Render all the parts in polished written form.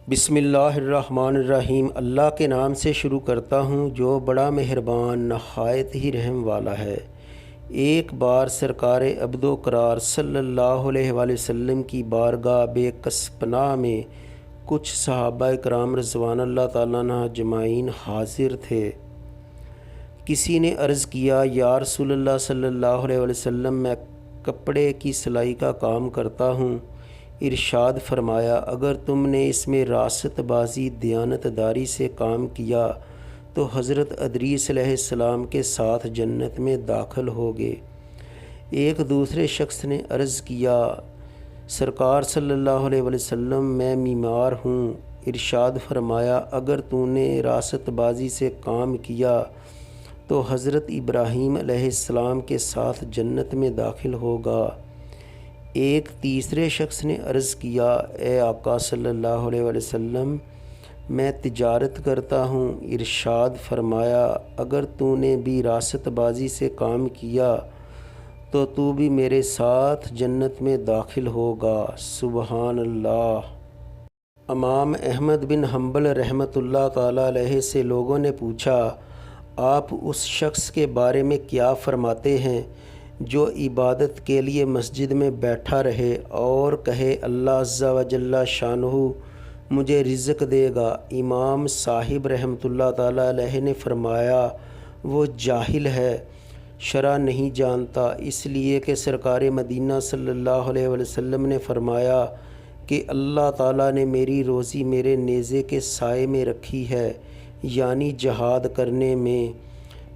بسم اللہ الرحمن الرحیم۔ اللہ کے نام سے شروع کرتا ہوں جو بڑا مہربان نہایت ہی رحم والا ہے۔ ایک بار سرکار عبد و قرار صلی اللہ علیہ وآلہ وسلم کی بارگاہ بے کس پناہ میں کچھ صحابہ کرام رضوان اللہ تعالیٰ عنہ اجمعین حاضر تھے۔ کسی نے عرض کیا، یا رسول اللہ صلی اللہ علیہ وآلہ وسلم، میں کپڑے کی سلائی کا کام کرتا ہوں۔ ارشاد فرمایا، اگر تم نے اس میں راست بازی دیانت داری سے کام کیا تو حضرت ادریس علیہ السلام کے ساتھ جنت میں داخل ہوگے۔ ایک دوسرے شخص نے عرض کیا، سرکار صلی اللہ علیہ وآلہ وسلم، میں بیمار ہوں۔ ارشاد فرمایا، اگر تو نے راست بازی سے کام کیا تو حضرت ابراہیم علیہ السلام کے ساتھ جنت میں داخل ہوگا۔ ایک تیسرے شخص نے عرض کیا، اے آقا صلی اللہ علیہ وآلہ وسلم، میں تجارت کرتا ہوں۔ ارشاد فرمایا، اگر تو نے بھی راست بازی سے کام کیا تو تو بھی میرے ساتھ جنت میں داخل ہوگا۔ سبحان اللہ۔ امام احمد بن حنبل رحمۃ اللہ تعالیٰ علیہ سے لوگوں نے پوچھا، آپ اس شخص کے بارے میں کیا فرماتے ہیں جو عبادت کے لیے مسجد میں بیٹھا رہے اور کہے، اللہ عز و جل شانہ مجھے رزق دے گا؟ امام صاحب رحمۃ اللہ تعالیٰ علیہ نے فرمایا، وہ جاہل ہے، شرع نہیں جانتا، اس لیے کہ سرکار مدینہ صلی اللہ علیہ وآلہ وسلم نے فرمایا کہ اللہ تعالیٰ نے میری روزی میرے نیزے کے سائے میں رکھی ہے، یعنی جہاد کرنے میں۔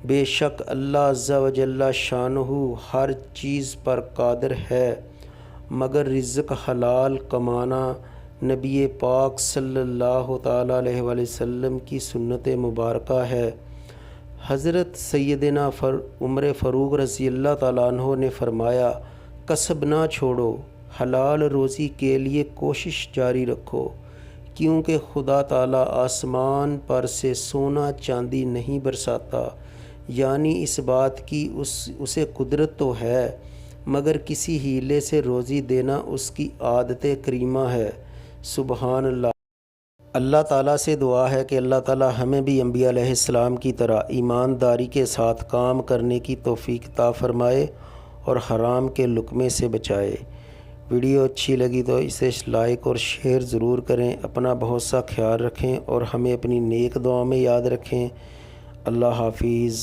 بے شک اللہ عز و جل شانہ ہر چیز پر قادر ہے، مگر رزق حلال کمانا نبی پاک صلی اللہ تعالیٰ علیہ وآلہ وسلم کی سنت مبارکہ ہے۔ حضرت سیدنا عمر فاروق رضی اللہ تعالیٰ عنہ نے فرمایا، کسب نہ چھوڑو، حلال روزی کے لیے کوشش جاری رکھو، کیونکہ خدا تعالیٰ آسمان پر سے سونا چاندی نہیں برساتا، یعنی اس بات کی اسے قدرت تو ہے، مگر کسی ہیلے سے روزی دینا اس کی عادت کریمہ ہے۔ سبحان اللہ۔ اللہ تعالیٰ سے دعا ہے کہ اللہ تعالیٰ ہمیں بھی انبیاء علیہ السلام کی طرح ایمانداری کے ساتھ کام کرنے کی توفیق عطا فرمائے اور حرام کے لقمے سے بچائے۔ ویڈیو اچھی لگی تو اسے لائک اور شیئر ضرور کریں۔ اپنا بہت سا خیال رکھیں اور ہمیں اپنی نیک دعاؤں میں یاد رکھیں۔ اللہ حافظ۔